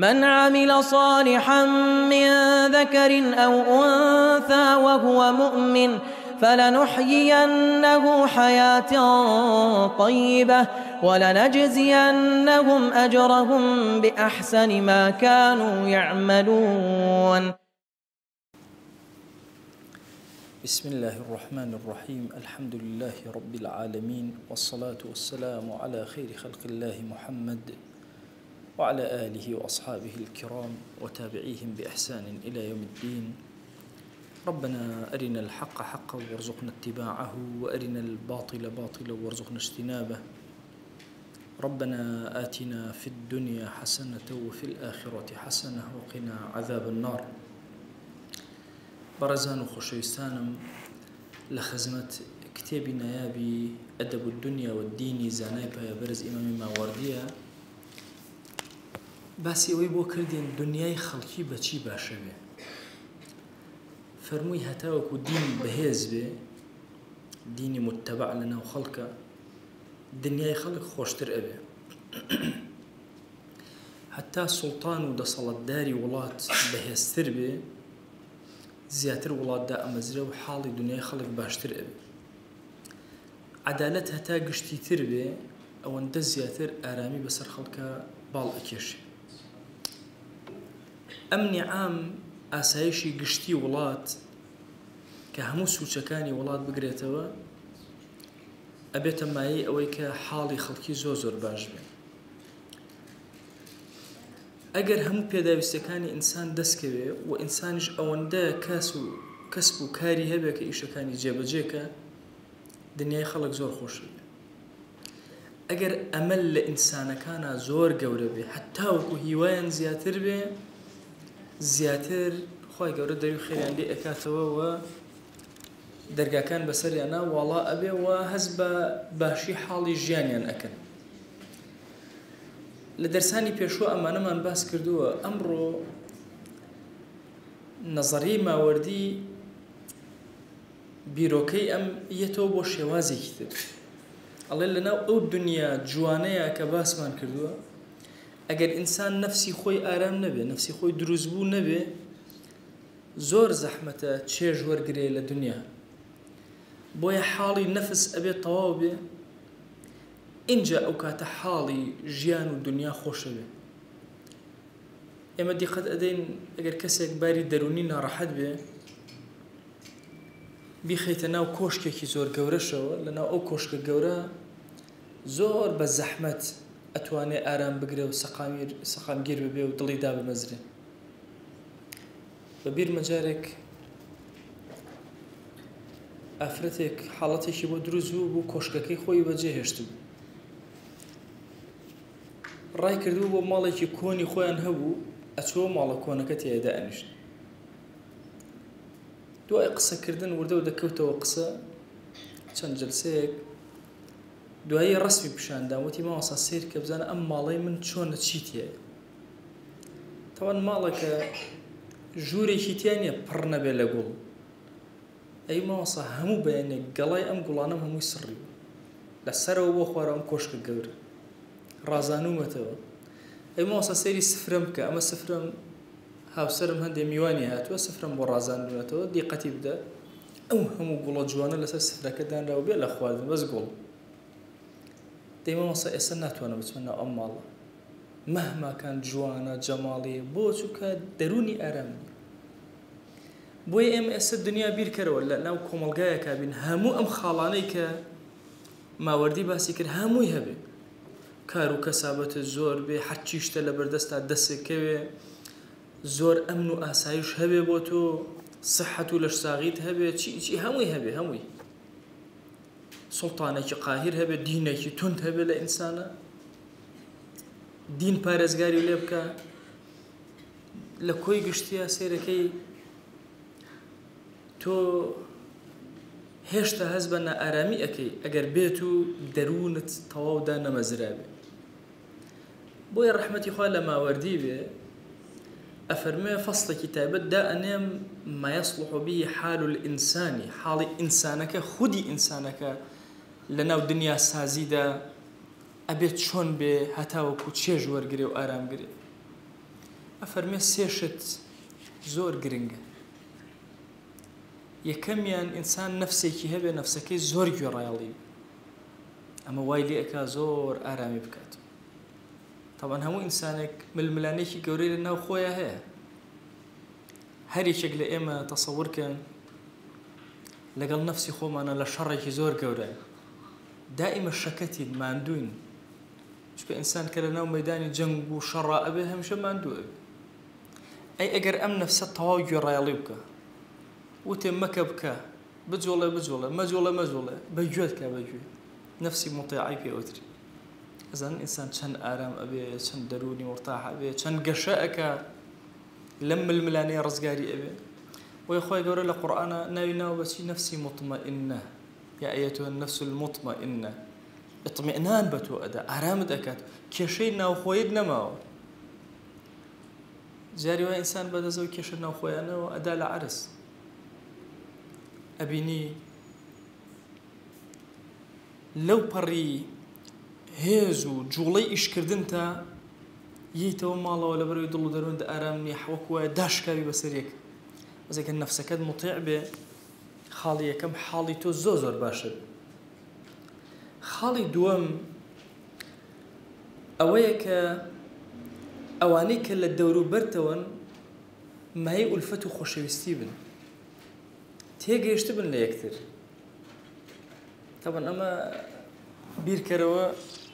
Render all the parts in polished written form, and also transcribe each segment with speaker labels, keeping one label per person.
Speaker 1: من عمل صالحا من ذكر أو أنثى وهو مؤمن فلنحيينه حياة طيبة ولنجزينهم أجرهم بأحسن ما كانوا يعملون.
Speaker 2: بسم الله الرحمن الرحيم. الحمد لله رب العالمين، والصلاة والسلام على خير خلق الله محمد وعلى آله وأصحابه الكرام وتابعيهم بإحسان إلى يوم الدين. ربنا أرنا الحق حقا وارزقنا اتباعه، وأرنا الباطل باطلا وارزقنا اجتنابه. ربنا آتنا في الدنيا حسنة وفي الآخرة حسنة وقنا عذاب النار. برزان وخشويستانم لخزمة كتابي نيابي أدب الدنيا والدين زانايبا يا برز إمام ماوردية باسی ئەوەی بۆ کردین دنیای خەڵکی بەچی باشە بێ. فەرمووی هەتاوەکو دین بەهێز بێ، دینی متبع لەناو خەڵکە، دنیای خەڵک خۆشتر ئەبێ. هەتا سوڵتان و دەسەڵەتداری وڵات بەهێزتر بێ، زیاتر وڵاتدا ئەمەزرە و حاڵی دنیای خەڵک باشتر ئەبێ. عەدالەت هەتا گشتیتر بێ، ئەوەندە زیاتر ئارامی بەسەر خەڵکە باڵ ئەکێشێ. ئەمنی عام ئاسایشی گشتی وڵات کە هەموو سوچەکانی وڵات بگرێتەوە ئەبێتە مایەی ئەوەی کە حاڵی خەڵکی زۆر باش بێ. ئەگەر هەموو پێداویستەکانی ئینسان دەستکەوێ و ئینسانیش ئەوەندە کەسب و کاری هەبێ کە ئیشەکانی جێبەجێکە، دنیای خەڵک زۆر خۆش بێ. ئەگەر ئەمەل لە ئینسانەکانە زۆر گەورە بێ، هەتا وەکو هیوایان زیاتر بێ، زیاتر خۆی گەورە دەوی خێریان لێ ئەکاتەوە و دەرگاکان بەسەریانە وەڵا ئەبێ و هەز بە باشی حاڵی ژیانیان ئەکەن. لە دەرسانی پێشوە ئەمانەمان باس کردووە. ئەمڕۆ نەزەری ماوەردی بیرۆکەی ئەم یەتەوە بۆ شێوازێکی تر. ئەڵێ لەناو ئەو دنیا جوانەیە کە باسمان کردووە، ئەگەر ئینسان نەفسی خۆی ئارام نەبێ، نەفسی خۆی دروستبوو نەبێ، زۆر زەحمەتە چێژ وەرگرێ لە دنیا. بۆیە حاڵی نەفس ئەبێت تەواو بێ، اینجا ئەو کاتە حاڵی ژیان و دنیا خۆشە بێ. ئێمە دیقەت ئەدەین ئەگەر کەسێک باری دەرونی ناڕەحەت بێ، بیخەیتە ناو کۆشکێکی زۆر گەورەشەوە، لەناو ئەو کۆشکە گەورە زۆر بە زەحمەت ئەتوانێ ئارام بگرێ و سەقامگیر ببێ و دڵی دا بمەزرێ. بەبیر مەجارێک ئافرەتێک حاڵەتێکی بۆ دروست بوو، بۆ کۆشکەکەی خۆی بەجێ هێشت بوو. ڕای کردوو بۆ ماڵێکی کۆنی خۆیان هەبوو، ئەچۆ ماڵە کۆنەکە تێدا ئەنیشت. دوای قسەکردن وردە و دەکەوتەوە قسە چەند جلسەیەک، دوایی ڕسمی پیشاندام، وتی ماوەسا سیر کە بزانە ئەم ماڵەی من چۆنە چیت هەیە. تەوان ماڵەکە ژوورێکی تیا نییە پڕ نەبێ لە گوڵ. ئەی ماوەسا هەموو بەیانێک گەڵای ئەم گوڵانەم هەمووی سڕی بوو لەسەرەوە بۆ خوارە ئەم کۆشکە گەورە. ڕازانومەتەوە. ئەی ماوەسا سەیری سفرەم بکە، ئەمە سفرەم هاوسەرم هەندێک میوانی هاتووە، سفرەم بۆ ڕازاندنەوە، دیقەتی بدە ئەو هەموو گوڵە جوانە لەسەر سفرەکە دانراوە بێ لە خواردن بەس گوڵ. دەی ماوەسا ئێستا ناتوانە بچمە ناو ئەم ماڵە، مەهما کان جوانە جەماڵی بۆ چووکە دەرونی ئارام نییە. بۆیە ئێمە ئێستا دنیا بیرکەرەوە لە ناو کۆمەلگایەکە بین، هەموو ئەم خاڵانەی کە ماوەردی باسی کرد هەمووی هەبێ، کار و کەسابەتە زۆر بێ، هەرچی شتە لە بەردەستا دەستێکەوێ، زۆر ئەمن و ئاسایش هەبێ بۆ تۆ، سەحەت و لەش ساغیت هەبێ، چی هەمووی هەبێ، هەمووی سوڵتانێکی قاهیر هەبێ، دینێکی تند هەبێ لە ئینسانە، دین پارێزگاری لێ بکە. لە کۆی گشتیە سێرەکەی تۆ هێشتا هەز بە نائارامی ئەەکەی ئەگەر بێت و دەروونت تەواودا نەمەزرابێ. بۆیە ڕەحمەتی خوا لە ماوەردی بێ، ئەفەرمێ فەسڵێکی تایبەت دا ئەنێم ما يصلح به حال الإنسان، حاڵی ئینسانەکە، خودی ئینسانەکە لە ناو دنیا سازیدا ئەبێت چۆن بێ هەتاوەکو چێژ وەرگرێ و ئارامگرێ. ئەفەرمێ سێشت زۆر گرنگە. یەکەمیان ئینسان نەفسێکی هەبێ، نەفسەکەی زۆر گوێڕایەڵی، ئەمە وای لێ ئەکا زۆر ئارامی بکات. طبعاً هەموو ئینسانێک ململانێکی گەورەی لە ناو خۆیان هەیە. هەر یەکێک لە ئێمە تەسەوورکەن لەگەڵ نەفسی خۆمانە لە شەڕێکی زۆر گەورەیە، دائیمە شەکەتین، ماندووین. چونکە ئینسان کە لە ناو مەیدانی جەنگ و شەڕا ئەبێ هەمیشە ماندوو ئەبێ. ئەگەر ئەم نەفسە تەواو گوێڕایەڵی بکە، وتێ مەکە بکە، بجۆڵێ بجۆڵێ، مەجۆڵێ مەجۆڵێ، بەگوێت کە بەگوێ، نەفسی مطیعی پێوتری. ئەزانن ئینسان چەند ئارام ئەبێ، چەند دەرونی مرتاح ئەبێ، چەند گەشە ئەکا لەم ململانەیە ڕزگاری ئەبێ. وی خۆی گەورە لە قورئانە ناوی ناو بەچی نەفسی مطمئنە، یا ئەیەتوها النەفس المطمئنە، اطمئنان بە تۆ ئەدا، ئارامت ئەکات، کێشەی ناوخۆیت نەماوە. جاری وای ئینسان بەدەزەوە کێشە ناوخۆیانەوە ئەدا لە عەرز، ئەبینی لەو پەڕی هێز و جوڵەی ئیشکردن تا ییتەوە ماڵەوە لە بەرەوەی دڵ و دەرووندا ئارام نییە، حەوەکو وایە داشکاوی بەسەرێک. بەزێکە نەفسەکەت مطیع بێ، خاڵی یەکەم حاڵی تۆ زۆر زۆر باشە. خاڵی دووەم ئەوەیە کە ئەوانەی کە لە دەوروبەرتەوەن مای ئولفەت و خۆشەویستی بن، تێگەیشت بن لە یەکتر. طبعاً ئەمە بیرکەرەوە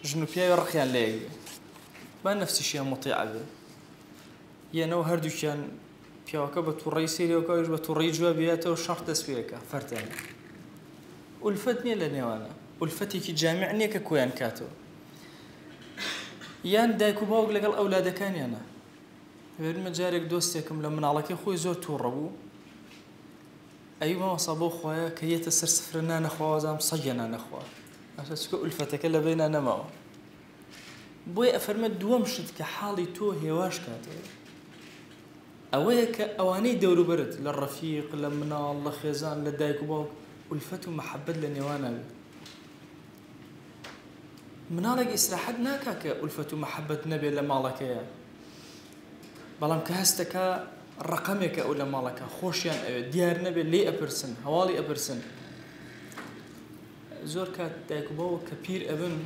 Speaker 2: ژن و پیاوی ڕقیان لە یەک بێ، با نەفسیشیان مطیع بێ، یانەوە هەردووکیان پیاوەکە بە تووڕەی سێریەوەکەویش بە تووڕەی جواب بێتەوە شەڕ دەست پێەکە فەرتان. ئولفەت نییە لە نێوانە، ئولفەتێکی جامع نییە کە کۆیان کاتەوە. یان دایک و باوک لەگەڵ ئەولادەکانیانە. وێرمە جارێک دۆستێکم لە مناڵەکەی خۆی زۆر تووڕە بوو، ئەوی مامەسا بۆ خۆیە کە یێتە سەر سفرە نانەخوازام سەگە نانەخوا، ئەسا چکە ئولفەتەکە لە بینە نەماوە. بۆیە ئەفەرمە دووەم شت کە حاڵی تۆ هێواش کاتەوە ئەوەیە کە ئەوانەی دەوروبەرت لە ڕەفیق، لە مناڵ، لە خێزان، لە دایک و باوک ئولفەت و مەحەبەت لە نێوانە بێت. مناڵێک ئیسراحەت ناکا کە ئولفەت و مەحەبەت نەبێت لە ماڵەکەیە، بەڵام کە هەستەکە ڕقەمێکە ئەو لە ماڵەکە خۆشیان ئەوێت، دیار نەبێت لێ ئەپرسن، هەواڵی ئەپرسن. زۆر کات دایک و باوک کە پیر ئەبن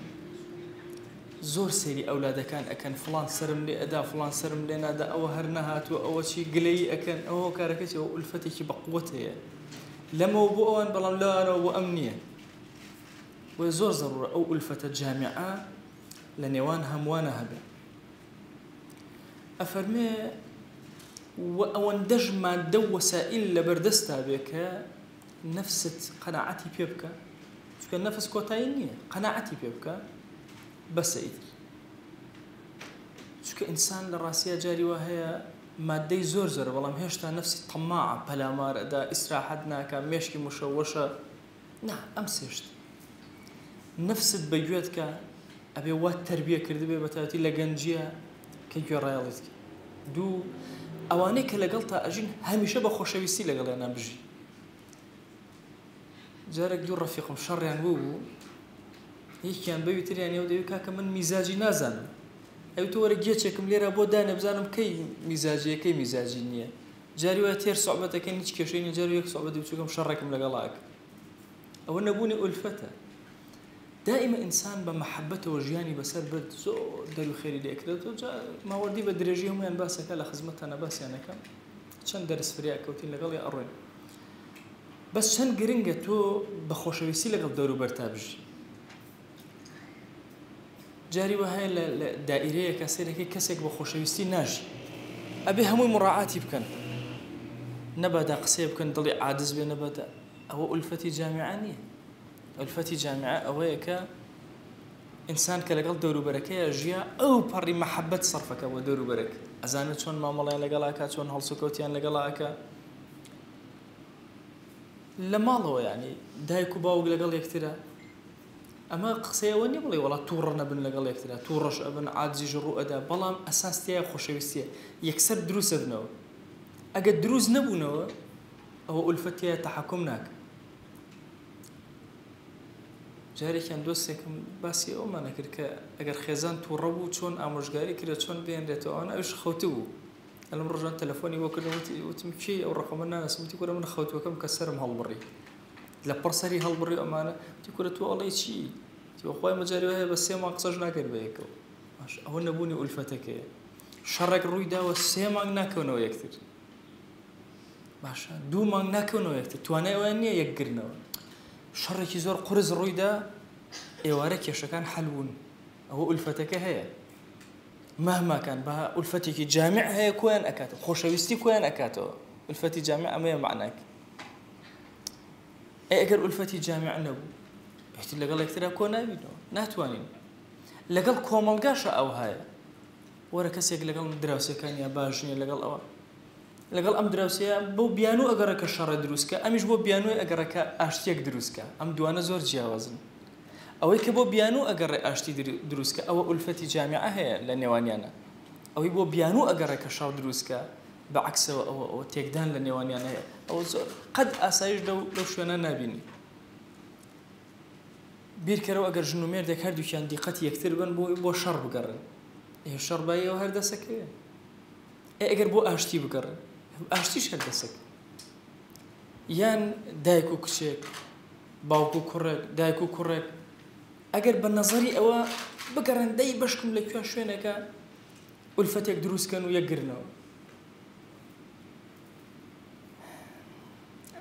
Speaker 2: زۆر سەیری ئەولادەکان ئەکەن، فڵان سرم لێ ئەدا، فڵان سرم لێ نادا، ئەوە هەر نەهاتووە، ئەوە چی گلەیی ئەکەن، ئەوە کارەکەی ئەوە ئولفەتێکی بەقووەت هەیە لەمەوە بۆ ئەوان، بەڵام لەوانەوە بۆ ئەم نییە. وە زۆر زەڕورە ئەو ئولفەتە جامعە لە نێوان هەمووانە هەبێ. ئەفەرمێ و ئەوەندەش مادە و وەسائل لەبەردەستا بێ کە نەفست قەناعەتی پێ بکە، چونکە نەفس کۆتایی نییە، قەناعەتی پێ بکە بەسە ئیتر. چونکە ئینسان لە ڕاستیە جاری وا هەیە مادەی زۆر زۆرە، بەڵام هێشتا نەفسی تەماعە، پەلامار ئەدا، ئیسراحەت ناکا، مێشکی مشەوەشە. نا، ئەم سێشت نەفست بەگوێت کە ئەبێ وات تەربیە کردبێ بەتایبەتی لە گەنجیە کە گوێڕایەڵیت کە. دوو، ئەوانەی کە لەگەڵ تا ئەژین هەمیشە بە خۆشەویستی لەگەڵیان بژی. جارێک دوو ڕەفیقم شەڕیان بوو، یەکیان بەوی تریان ێوە دەوی کاکە من میزاجی نازانم، ئەوی تۆ وەرە گێچێکم لێرە بۆ دانێ بزانم کەی میزاجی کەی میزاجی نییە. جاری وایە تێر سوحبەتەکەی هیچ کێشەی نییە، جاری یەک سوحبەتی بچووکەم شەڕێکم لەگەڵاکە. ئەوە نەبوونی ئولفەتە. دائما ئینسان بە مەحەبەتەوە ژیانی بەسەر برد، زۆر دەرو خێری لێکرێتەوە. ماوەردی بە درێژی هەمویان باسەکە لە خزمەتانە باسییانەکە، چەند دەرس فریا کەوتین لەگەڵی ئەڕۆین. بەس چەند گرنگە تۆ بە خۆشەویستی لەگەڵ دەوروبەرتا بژی. جاری وهەیە لە دائیرەیەکە سەیرەکەی کەسێک بە خۆشەویستی ناژی، ئەبێ هەمووی مڕاعاتی بکەن، نەبادا قسەی بکەن دڵی عاجز بێ، نەبادا. ئەوە ئولفەتی جامعە نییە. ئولفەتی جامعە ئەوەیە کە ئینسان کە لەگەڵ دەوروبەرەکەیە ژیا ئەو پەڕی مەحەبەت سەرفەکە بۆ دەوروبەرەک، ئەزانێت چۆن مامەڵەیان لەگەڵاکە، چۆن هەڵسوکەوتیان لەگەڵاکە. لە ماڵەوە یعنی دایک و باوک لەگەڵ یەکترە، ئەمە قسەیەوە نیە بڵێ وڵات تووڕە نەبن لەگەڵ یەکترە، تووڕەش ئەبن، عاجزیش ڕوو ئەدا، بەڵام ئەساس تێیە خۆشەویستیە، یەکسەر دروستە بنەوە. ئەگەر دروست نەبوونەوە ئەوە ئولفەتیە تەحەکوم ناکە. جارێکیان دۆستێکم باسی ئەومانە کرد کە ئەگەر خێزان تووڕە بوو چۆن ئامۆژگاری کرد چۆن بێنرێتەوە، ئەوش خەوتە بوو أنا من رجال تلفوني وكنا وتمشي أو رقم الناس وتقول من خوت وكم كسرهم هالبري لبرسري هالبري أمانة تقول تو الله شيء تو أخوي مجاري وهي بس ما قصجنا كربيك هو نبوني ألفتك شرك رويدا والسيما ناكونه يكتر باشا دو ما ناكونه يكتر توانا وانيا يقرنا شرك يزور قرز رويدا إيوارك يشكان حلون هو ألفتك هي مهما كان بها ألفتك جامع هي كوين أكاتو خوشويستي كوين أكاتو ألفتي جامع ما معناك أي أجر ألفتي جامع نبو يحتي لقال يكتر أكون نبينو ناتوانين لقال كومل قاشا أو هاي ورا كسيك لقال دراسة كان يا باجني لقال أو لقال أم دراسة بو بيانو أجرك الشر دروسكا أمش بو بيانو أجرك أشتيك دروسكا أم دوانا زور جاوزن أو يكبو بيانو أجر أشتي دروسكا أو ألفتي جامعة هي لنيوانيانا أو يبو بيانو أجرك الشر دروسكا بعكس أو تيكدان لنيوانيانا هي أو زور قد أسايج لو شونا نابيني بيركرو أجر جنومير ذاك هردو كان دقتي يكتربن بو شر بقرن إيه الشر بايه وهردسك إيه أجر بو أشتي بقرن أشتيش هردسك يان دايكو كشيك باوكو كورك دايكو كورك أجر بالنظري أو بقرن داي بشكم لك شوينك ألفتك دروس كانوا يقرنا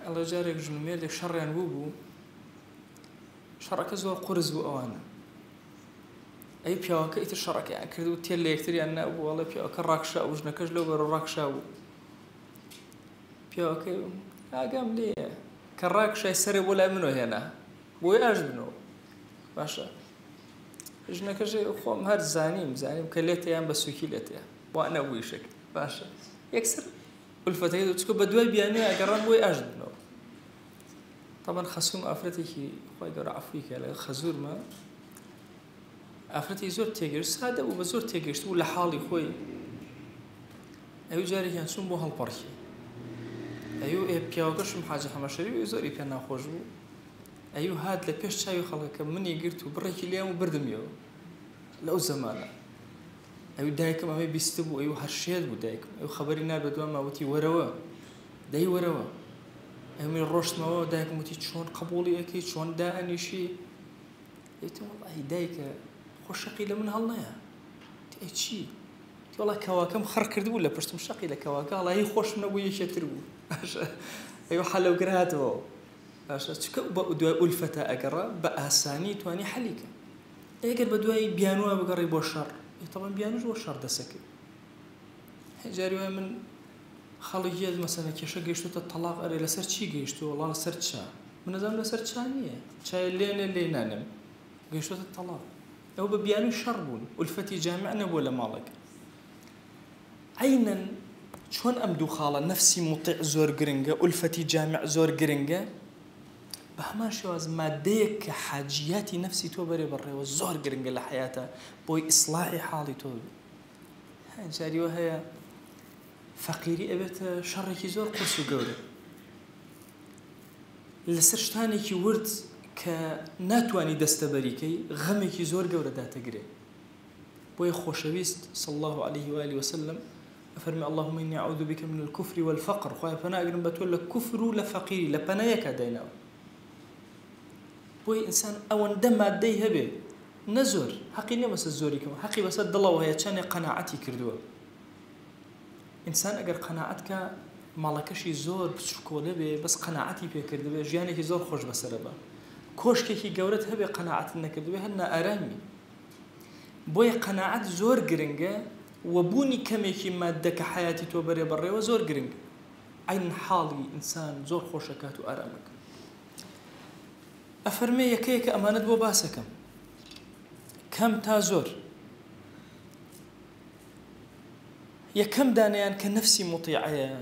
Speaker 2: الله جارك جنومير ذاك شر ينبوبو شركة زور قرز وأوانا أي بياك إيت الشركة يعني كردو تيلي يكتري أن أبو والله بياك الراكشة وجنا كجلو بر الراكشة بياك أقام ليه كراكشة يسرب ولا منه هنا بوي أجبنه باشا جنا كجي أخوام هاد زانيم كليتي أم بس وكيلتي وأنا ويشك باشا يكسر الفتاة تسكب بدوي بياني أقرب بوي أجبنه طبعا خصوم أفرتي خوي قرا عفويك على خزور ما أفرتي زور تيجرس هذا وبزور تيجرس ولا حالي خوي أيو جاري كان شو بوها البركي أيو بياوكش محاجة حماشري ويزوري بينا خوجو أيو هاد لبيش شاي خلق مني قرت وبركي اليوم وبردم يو لو زمانه أيو دايكم أمي بيستبو أيو هالشيد ودايكم أيو خبرنا بدوام ما وتي وروا داي وروا من الرشد ما دايك متي شلون قبولي أكيد شلون داعني شيء قلت والله دايك خوش شقيلة من هالنيا تأي شيء والله كواكم خر كردو ولا برستم شقيلة كواك الله هي خوش من أبوي شترو أيوة حلو قراته عشان تكو بدو ألفتة أقرأ بأساني تواني حليك أقرأ بدوي بيانو بقري بوشر طبعا بيانو جو شر دسك جاري من خالية مثلا كيشا جيشتو الطلاق أري لسر شي جيشتو والله لسر شا من نظام لسر شانية شاي اللي نانم جيشتو الطلاق أو ببيانو شربون والفتي جامعنا ولا مالك عينا شلون أمدو خالة نفسي مطيع زور جرينجا والفتي جامع زور جرينجا بهما شواز ماديك حاجياتي نفسي تو بري بري والزور جرينجا لحياته بوي إصلاحي حالي تو جاري وهي فقيري أبت شركي زور قرص وجودة لسرشتاني كي ورد كناتواني دستبريكي غمي كي زور جودة ده تجري بوي خوشويست صلى الله عليه وآله وسلم أفرمي اللهم إني أعوذ بك من الكفر والفقر خويا فنا أقرب بتقول لك كفر ولا فقير لبنا يكادينا بوي إنسان أون دم عديه به نزور حقيني بس الزوري كم حقي بس الله وهي كان قناعتي كردوه إنسان أجر قناعتك مالكشي زور بشكوله به بس قناعتي بيكرد به جيانك زور خوش بسربه كوشكي جورتها بقناعة إنك به هنا أرامي بوي قناعة زور جرينجا وبوني كميكي مادك حياتي توبري بري وزور جرينجا عين حالي إنسان زور خوشكات وأرامك أفرمي يكيك أمانة بوباسكم كم تازور يا كم دانيان كنفسي مطيعة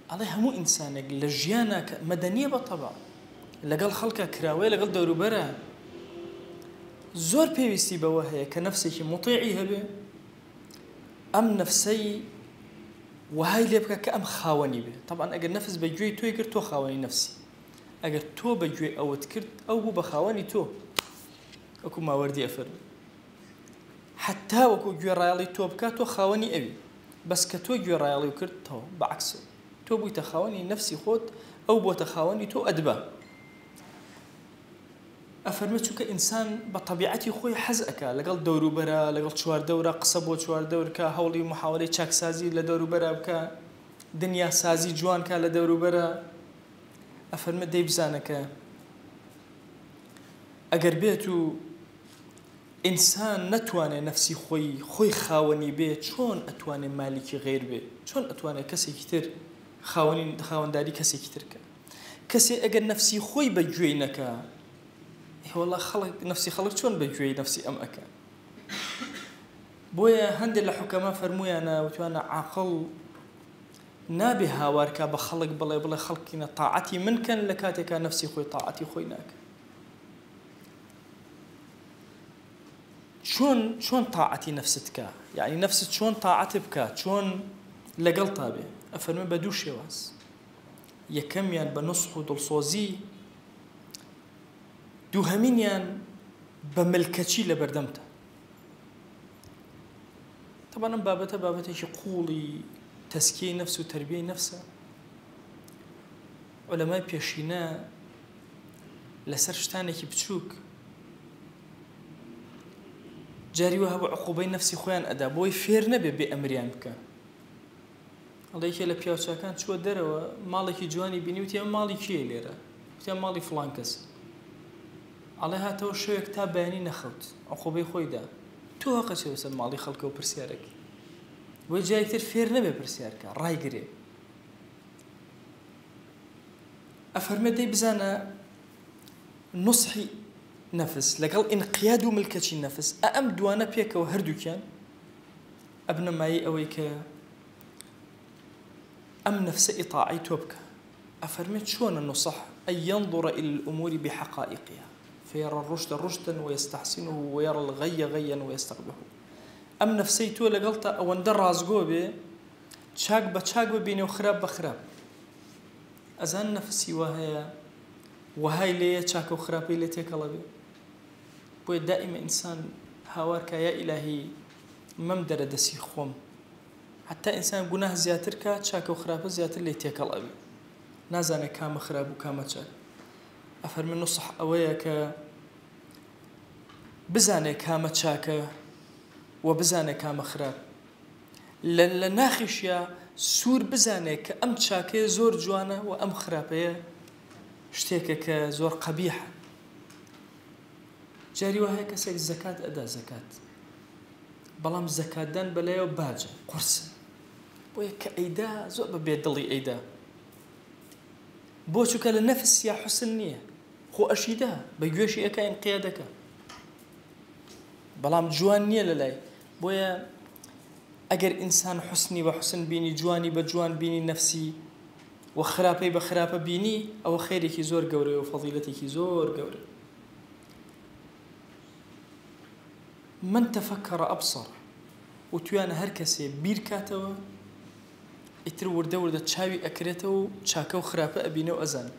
Speaker 2: عليها مو إنسانك لجيانك مدنية بالطبع لقال خلقك كراوي لقال دورو برا زور بيويستي بوهي كنفسك مطيعي هبه أم نفسي وهاي اللي يبقى كأم خاوني به طبعا أجر نفس بجوي تو يقر تو خاوني نفسي أجر تو بجوي أو تكرت أو بو بخاوني تو أكو ما وردي أفر حتى وكو جوي رايالي تو بكا تو خاوني أبي بەس کە تۆ گوێڕایەڵی و کردتەوە بەعکسە تۆ بوویتە خاوەنی نەفسی خۆت ئەو بۆتە خاوەنی تۆ ئەدبە ئەفەرمە چونکە ئینسان بە طەبیعەتی خۆی حەز ئەکا لەگەڵ دەوروبەرە لەگەڵ چواردەورە قسە بۆ چواردەورکە هەوڵی محاوەلەی چاکسازی لە دەوروبەرە بکە دنیا سازی جوانکە لە دەوروبەرە ئەفەرمە دەی بزانەکە ئەگەر بێت و ئینسان نەتوانێت نەفسی خۆی خاوەنی بێ چۆن ئەتوانێت مالیکی غێر بێ چۆن ئەتوانێت کەسێکی تر خاوەنداری کەسێکی ترکە کەسێ ئەگەر نەفسی خۆی بەگوێی نەکە والله خەڵک نەفسی خەڵک چۆن بەگوێی نەفسی ئەم ئەکە بۆیە هەندێک لە حوکەما فەرموویانە وتوانە عاقڵ نابێ هاوارکە بە خەڵک بڵێ خەڵکینە تاعەتی منکەن لە کاتێکا نەفسی خۆی تاعەتی خۆی ناکە چۆن تاعەتی نەفست بکە یعنی نەفست چۆن تاعەت بکە چۆن لەگەڵ تابێ ئەفەرمێ بە دوو شێواز یەکەمیان بە نوسح و دڵسۆزی دووهەمینیان بە ملکەچی لە بەردەمتە طبعا ئەم بابەتێکی قوڵی تەسکیەی نەفس و تەربیەی نەفسە عولەمای پێشینە لەسەر شتانێکی بچووک جاری وە هەبوو عقوبەی نەفسی خۆیان ئەدا بۆی فێر نەبێ بێ ئەمریان بکە ئەڵێکێ لە پیاوچاکان چووە دەرەوە ماڵێکی جوانی بینی وتی ئەم ماڵی کێ لێرە وتی ئەم ماڵی فڵان کەس ئەڵێ هاتەوە شەوێک تا بەیانی نەخەوت عقوبەی خۆیدا تۆ هەقەچێ بەسەر ماڵی خەڵکە و پرسیارەکەی بۆی جایەکتر فێر نەبێ پرسیارکە ڕایگرێ ئەفەرمێ دەی بزانە نوسحی نەفس لەگەڵ ئینقیاد و ملکەچی نەفس ئەم دوانە پێکەوە هەردووکیان ئەبنە مایە ئەوەی کە ئەم نەفسە ئیطاعی تۆ بکە ئەفەرمێ چۆنە نوسح أن ينظر إلى الأمور بحقائقها فيرى الرشد رشدا ويستحسنه ويرى الغي غيا ويستقبحه ئەم نەفسەی تۆ لەگەڵتە ئەوەندە ڕازگۆ بێ چاک بە چاک ببینێ و خراپ بە خراپ ئەزان نەفسی وهەیە وهای لێیە چاکە و خراپەی لێ تێکەڵە بێ بۆیە دائیمە ئینسان هاوارکە یا ئیلاهی مەم دەرە دەسی خۆم حتا ئینسان گوناه زیاتر کە چاکە و خراپە زیاتر لێ تێکەڵە بێ نازانێت کامە خراپ و کامە چاک ئەفەرمێ نوسح ئەوەیە کە بزانێ کامە چاکە و بزانێ کامە خراپ لە ناخیشیە سوور بزانێ کە ئەم چاکەیە زۆر جوانە و ئەم خراپەیە شتێکە کە زۆر قەبیحە جاری وهەیە کەسێک زەکات ئەدا زەکات بەڵام زەکاتدان بەلایەوە باجە قورسە بۆیە کە ئەیدا زۆر بە بێدڵی ئەیدا بۆ چووکە لە نەفس یا حوسن نییە خۆ ئەشیدا بە گوێشی ئەکە ئینقیادەکە بەڵام جوان نییە لەلای بۆیە ئەگەر ئینسان حوسنی بە حوسن بینی جوانی بە جوان بینی نەفسی و خراپەی بە خراپە بینی ئەوە خێرێکی زۆر گەورەیە و فەضیلەتێکی زۆر گەورە من تفكر أبصر وتوانە هەر کەسێ بیر کاتەوە ئیتر وردە چاوی ئەکرێتەوە و چاکە و خراپە ئەبینە و ئەزان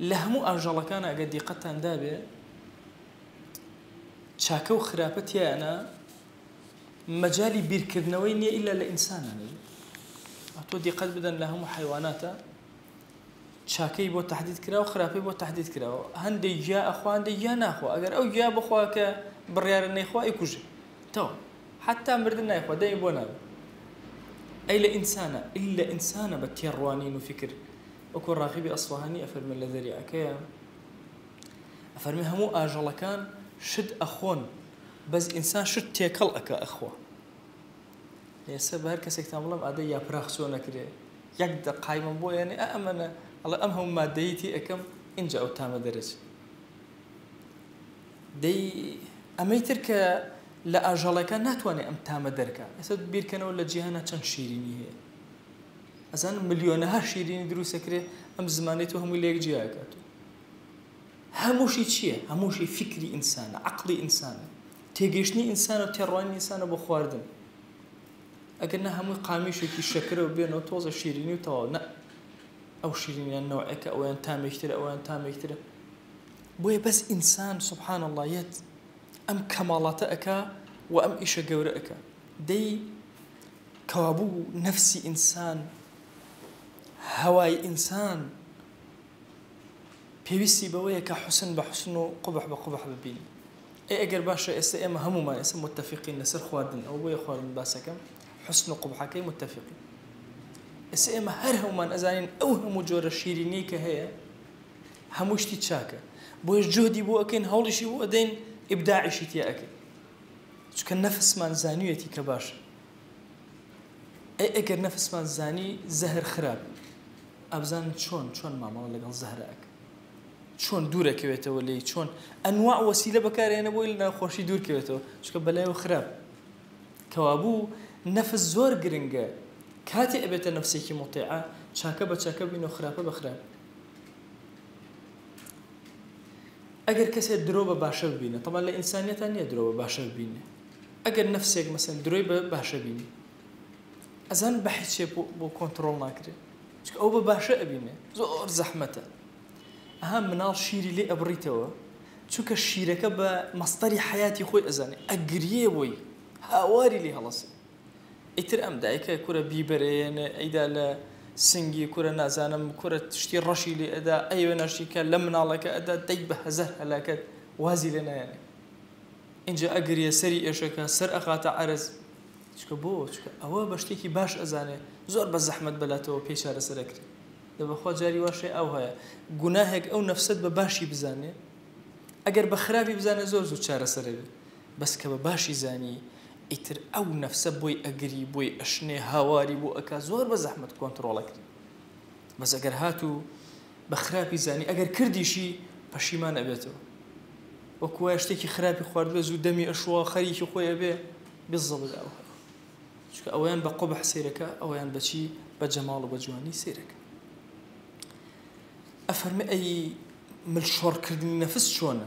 Speaker 2: لە هەموو ئاژەڵەکانە ئەگەر دیقەتان دابێ چاکە و خراپە تیانە مەجالی بیرکردنەوەی نییە ئیلا لە ئینسانانە تۆ دیقەت بدەن لە هەموو حیواناتە چاکەی بۆ تهدید کرا و خراپەی بۆ تهدید کراوە هەندێک گیا ئەخوا هەندێک گیا ناخوا ئەگەر ئەو گیا بخوا کە بڕیارە نەیخوا ئەیکوژێ تەوا حتا مردن نایخوا دەی بۆ نابێ ئەی لە ئینسانە ئیلا ئینسانە بە تێڕوانین و فکر وەکو ڕاغیبی ئەسفەهانی ئەفەرمێ لە دەریاکەیە ئەفەرمێ هەموو ئاژەڵەکان شت ئەخۆن بەس ئینسان شت تێکەڵ ئەکە ئەخوا ئێستا بە هەر کەسێکتان بڵێم ئادەی یاپراخ چۆ نەکرێ یەک دەقایمە بۆ یعنی ئەمەنە ئەڵێ ئەم هەموو مادەیەتی ئەەکەم اینجا ئەو تامە دەرەچ دەی ئەمەی تر کە لە ئاژەڵەکان ناتوانێت ئەم تامە دەرکە ئێستا بیرکەنەوە لە جیهانە چەند شیرینی هەیە ئەزان ملیۆنەها شیرینی دروستەکرێ ئەم زمانێت و هەمووی لێک جیاکات هەمووشی چییە؟ هەمووشی فکری ئینسانە عەقڵی ئینسانە تێگەیشتنی ئینسانە و تێڕوانی ئینسانە بۆ خواردن ئەگەر نە هەمووی قامیشێکی شەکرەوە بێنەوە تۆزە شیرینی و تەواو نە ئەو شیرینیان نەوعەکە ئەویان تامێکترە ئەویان تامێکترە بۆیە بەس ئینسان سوبحان الله یەت ئەم کەماڵاتە ئەکا و ئەم ئیشە گەورە ئەکا دەی كوابو نفسي إنسان هواي إنسان بيويستي بويه كحسن بحسن وقبح بقبح ببين أي أجر باشا إما هم ما اسم متفقين نسر خواردن أو بويه خواردن باسكم حسن وقبح كي متفقين إما هرهم من أزانين أو هم جور شيريني كهيا هموشتي تشاكا بويش جهدي بو أكين هولشي بو أدين إبداعي شتي أكين شو كان نفس من زانيتي كباشا أي أجر نفس من زاني زهر خراب أبزان شون معمول لقال زهرك شون دورة كويته ولا شون أنواع وسيلة بكاري أنا بقول لنا خوشي دور كويته شو كبلاي وخراب كوابو نفس زور جرينجا كاتي أبيت نفسي مطيعة شاكبة إنه خرابة بخراب أجر كسر دروبة باشر بينا طبعا لإنسانية تانية دروبة باشر بينا أجر نفسك مثلا دروبة باشر بينا أزان بحث شيء بو كنترول ناكري أو بباشا أبينه زور زحمته أهم منال شيري لي أبريتوا شوك الشيرة بمصدر حياتي خوي أزاني أجريه بوي هواري لي هلاص إتر أم دايك كرة بيبرين إذا لا سنجي كرة نازانم كرة تشتي رشي لي أدا أيوة نشيك لمنا لك أدا ديبه زهر لك وازي لنا يعني إن جاء أجريه سري إيشك سر أخات عرز شكو بو شكو أول بشتيكي باش أزاني زور بزحمة بلاتو بيشار سركري دابا خو جاري واشي أو هيا جناهك أو نفسد بباشي بزاني أجر بخرابي بزاني زور شار سربي بس كبباشي زاني إتر أو نفس بوي أجري بوي أشني هواري بو أكا زور بزحمة كنترولك بس أجر هاتو بخرابي زاني أجر كردي شي بشيمان أبيتو وكواشتيكي خرابي خوارد بزو دمي أشوا خريكي خويا بيه بالضبط أو شو أويان بقبح سيرك أويان بشي بجمال وبجواني سيرك أفرم أي ملشور كردني نفس شونه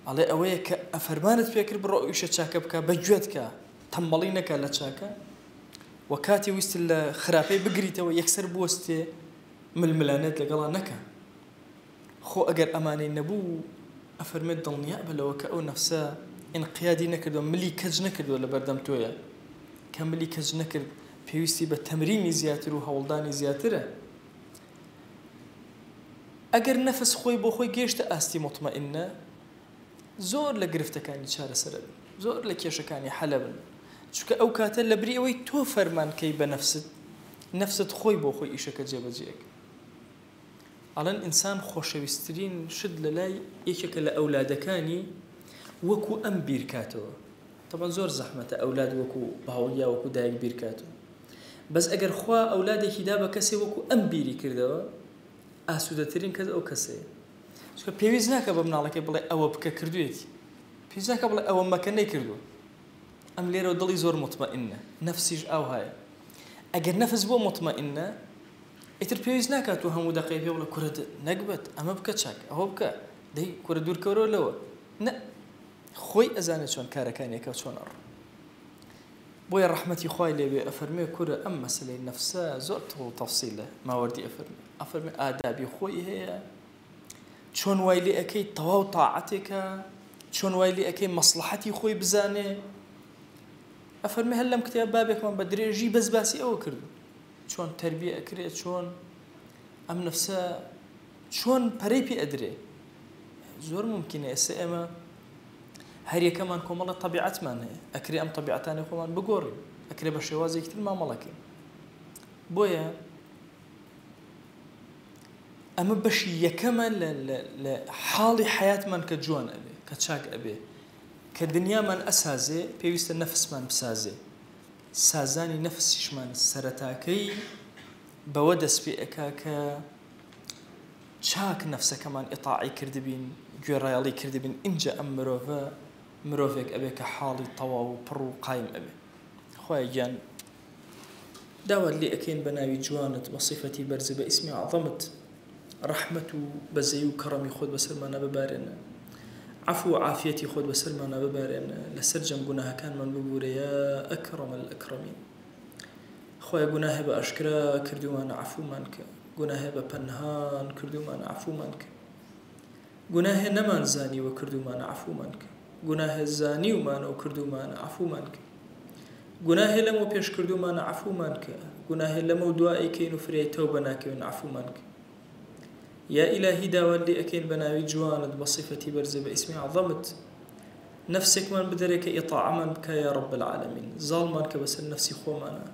Speaker 2: على أويك أفرمانت فيكر بالرؤية شاكبك بجودك تملينك لا شاكا وكاتي ويست الخرافي بقريته ويكسر بوستي من الملانات لقلا نكا خو أجر أماني نبو أفرمت ضلني أقبل وكأو نفسه انقيادي نكرد وملي كج نكرد ولا بردم تويا كملي كج نكرد بيوستي بالتمرين زياتر وهولداني زياتره أجر نفس خوي بو خوي جيشت أستي مطمئنة زور لقرفته كان يشار سرد زور لكيش كان حلبا شو أو كاتل لبري وي توفر من كي نفسد خوي بو خوي إيشك جاب جيك على الإنسان خوش بيسترين شد للاي إيشك لأولاد كاني وكو أم بيركاتو طبعا زور زحمة أولاد وكو بهوية وكو دايق بيركاتو بس أجر خوا أولادي كدابة كسي وكو أم بيري كردوا أسودة ترين كذا أو كسي شو بيوزناك بمنالك بلا أو بك كردويتي بيوزناك بلا أو ما كان يكردو أم ليرو ضلي زور مطمئنة نفسيج أو هاي أجر نفس بو مطمئنة إتر بيوزناك تو هم دقيقة ولا كرد نقبت أما بكتشاك أو بك ده كرد دور كورو لوا نا خوي أزانة شون كاركاني كشون أر بويا رحمتي خوي اللي أفرمي كرة أم مسألة نفسها زرت تفصيله ما وردي أفرمي آدابي خوي هي شون وايلي أكيد طواو طاعتك شون وايلي أكيد مصلحتي خوي بزاني أفرمي هلا مكتب بابك ما بدري جي بس باسي أو كردو شون تربية أكريت شون أم نفسها شون بريبي أدري زور ممكن يسأما هري كمان كمال طبيعة من هي أكري أم طبيعتاني كمان بقوري أكري بشوازي كتير ما ملكي بويا أما بشي يكمل لحالي حياة من كجوان أبي كتشاك أبي كدنيا من أسازي بيوست النفس من بسازي سازاني نفسيش من سرتاكي بودس في أكاكا شاك نفسه كمان إطاعي كردبين جوريالي كردبين إنجا أم مروفك أبي كحالي طوا وبرو قايم أبي خويا جان داود لي أكين بناوي جوانت وصفتي برز باسمي عظمت رحمته بزي وكرمي خود بسرمانا ببارنا عفو عافيتي خود بسرمانا ببارنا لسرجم قناها كان من ببوري يا أكرم الأكرمين خويا قناها بأشكرا كردومان عفو مانك قناها ببنهان كردومان عفو مانك قناها نمان زاني وكردومان عفو مانك قناها زاني ومان وكردومان عفو مانك گوناهی لەمە پێش کردومانە عەفومان کە گوناهی لەمە دوای ئەکەین و فرێ تەوبە ناکەین عەفومان کە یا ئیلاهی داوات لێ ئەکەین بە ناوی جوانت بە صیفەتی بەرزە بە ئیسمی عەظەمت نفسێکمان بدەرێ کە ئیطاعەمان بکە یا رب العالمین زاڵمان کە بەسەر نفسی خۆمانە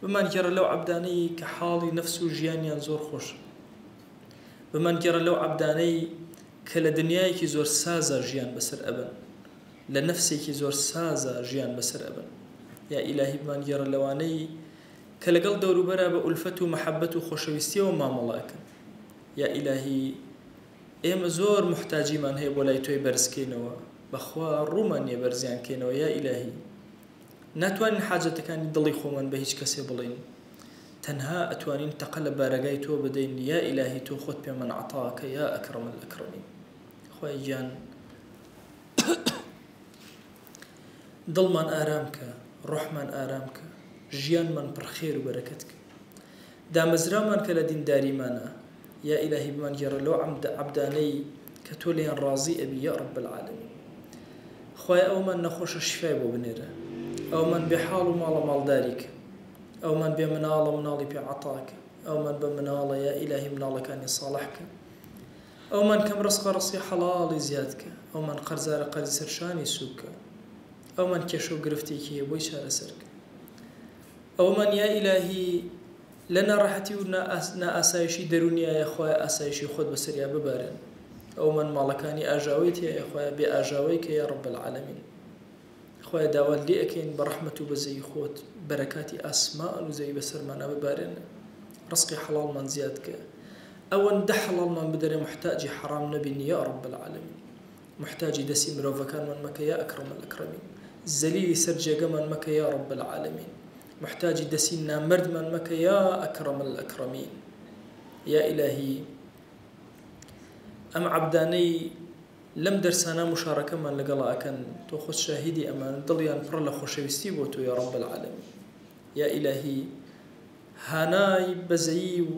Speaker 2: بمان گێڕە لەو عەبدانەی کە حاڵی نفس و ژیانیان زۆر خۆشە بمان گێڕە لەو عەبدانەی کە لە دنیایەکی زۆر سازە ژیان بەسەر ئەبن لە نفسێکی زۆر سازە ژیان بەسەر ئەبن یا ئیلاهی بمان گێڕە لەوانەی کە لەگەڵ دەوروبەرە بە ئولفەت و مەحەبەت و خۆشەویستیەوە مامەڵاکەن یا ئیلاهی ئێمە زۆر محتاجیمان هەیە بۆ لای تۆی بەرزکەینەوە بەخوا ڕوومان نییە بەرزیانکەینەوە یا ئیلاهی ناتوانین حاجەتەکانی دڵی خۆمان بە هیچ کەسێ بڵین تەنها ئەتوانین تەقە لە بارەگای تۆ بدەین یا ئیلاهی تۆ خۆت پێمان عەتاکە یا ئەکرەم الئەکرەمین خوای گیان دڵمان ئارام کە ڕۆحمان ئارام کە ژیانمان پڕ خێر و بەرەکەت کە دامەزرامان کە لە دینداریمانە یا ئیلاهی بمان گێڕە لەو عەبدانەی کە تۆ لێیان ڕازی ئەبی یا رب العالمین خوای ئەومان نەخۆشە شیفای بۆ بنێرە ئەومان بێ حاڵ و ماڵە ماڵداری کە ئەومان بێ مناڵە مناڵی پێ عەتاکە ئەومان بە مناڵە یا ئیلاهی مناڵەکانی ساڵح کە ئەومان کەم ڕزقە ڕزقی حەڵاڵی زیاد کە ئەومان قەرزارە قەرزی سەرشانی سووکە ئەومان کێشە و گرفتێکی هەیە بۆی چارەسەر کە ئەومان یا ئیلاهی لە ناڕەحەتی و نائاسایشی دەرونیایە خوای ئاسایشی خۆت بەسەریا ببارێن ئەومان ماڵەکانی ئاژاویت هەیە خوای بێ ئاژاوی کە یا رب العالمین خوای داوات لێ ئەکەین بە ڕەحمەت و بەزەی خۆت بەرەکاتی ئاسمان و زەوی بەسەرمانە ببارێن ڕزقی حەڵاڵمان زیاد کە ئەوەندە حەڵاڵمان بدەرێ محتاجی حەرام نەبین یا رب العالمین محتاجی دەسی مرۆڤەکانمان مەکە یا ئەکرەم الئەکرەمین زەلیلی سەر جێگەمان مەکە یا رب العالمین محتاجی دەسی نامردمان مەکە یا ئەکرەم الئەکرەمین یا ئیلاهی ئەم عەبدانەی لەم دەرسانە مشارەکەمان لەگەڵا ئەکەن تۆ خۆت شاهیدی ئەمان دڵیان پڕ لە خۆشەویستی بۆ تۆ یا رب العالمین یا ئیلاهی هانای بەزەیی و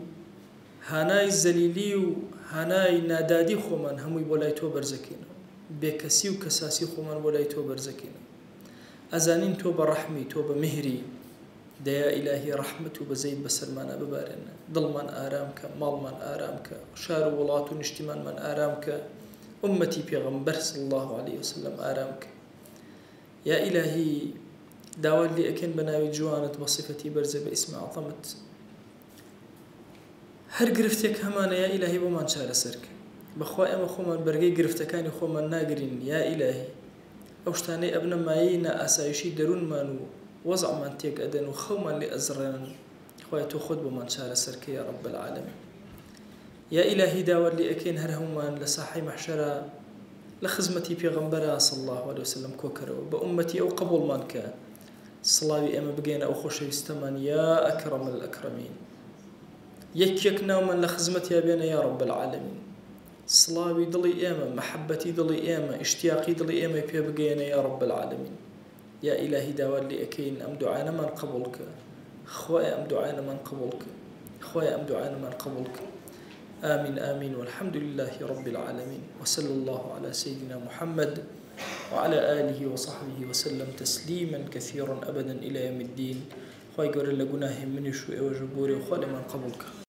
Speaker 2: هانای زەلیلی و هانای نادادی خۆمان هەمووی بۆ لای تۆ بەرزەکەینەوە بێکەسی و کەساسی خۆمان بۆ لای تۆ بەرزەکەینەوە ئەزانین تۆ بە ڕەحمی تۆ بە میهری دەیا ئیلاهی ڕەحمەت و بەزەیت بەسەرمانە ببارێنە دڵمان ئارام کە ماڵمان ئارام کە شار و وڵات و نیشتیمانمان ئارام کە ئومەتی پێغەمبەر صلی الله عليه وسلم ئارام کە یا ئیلاهی داوات لێ ئەکەین بە ناوی جوانت بە صیفەتی بەرزە بە ئیسمی عەظەمت هەر گرفتێک هەمانە یا ئیلاهی بۆمان چارەسەر کە بەخوا ئێمە خۆمان بەرگەی گرفتەکانی خۆمان ناگرین یا ئیلاهی ئەو شتانەی ئەبنە مایەی نائاسایشی دەروونمان و وەزعمان تێک ئەدەن و خەومان لێ ئەزڕێنن خوای تۆ خۆت بۆمان چارەسەر کە یا رب العالمین یا ئیلاهی داوات لێ ئەکەین هەر هەمومان لە ساحەی مەحشەرە لە خزمەتی پێغەمبەرە صلی الله عليه وسلم کۆکەرەوە بە ئومەتی ئەو قبوڵمان کە سڵاوی ئێمە بگەینە ئەو خۆشەویستەمان یا ئەکرەم الئەکرەمین یەک ناومان لە خزمەتیا بێنە یا رب العالمین سڵاوی دڵی ئێمە مەحەبەتی دڵی ئێمە ئیشتیاقی دڵی ئێمە پێ بگەینە یا رب العالمین یا ئیلاهی داوات لێ ئەکەین ئەم دوعانەمان قبوڵ کە خوای ئەم دوعانەمان قبوڵ کە خوای ئەم دوعانەمان قبوڵ کە آمين آمين والحمد لله رب العالمين وصلى الله على سيدنا محمد وعلى آله وصحبه وسلم تسليما كثيرا أبدا إلى يوم الدين خواهي قول لقناه منش وإوجبوري وخالي من قبولك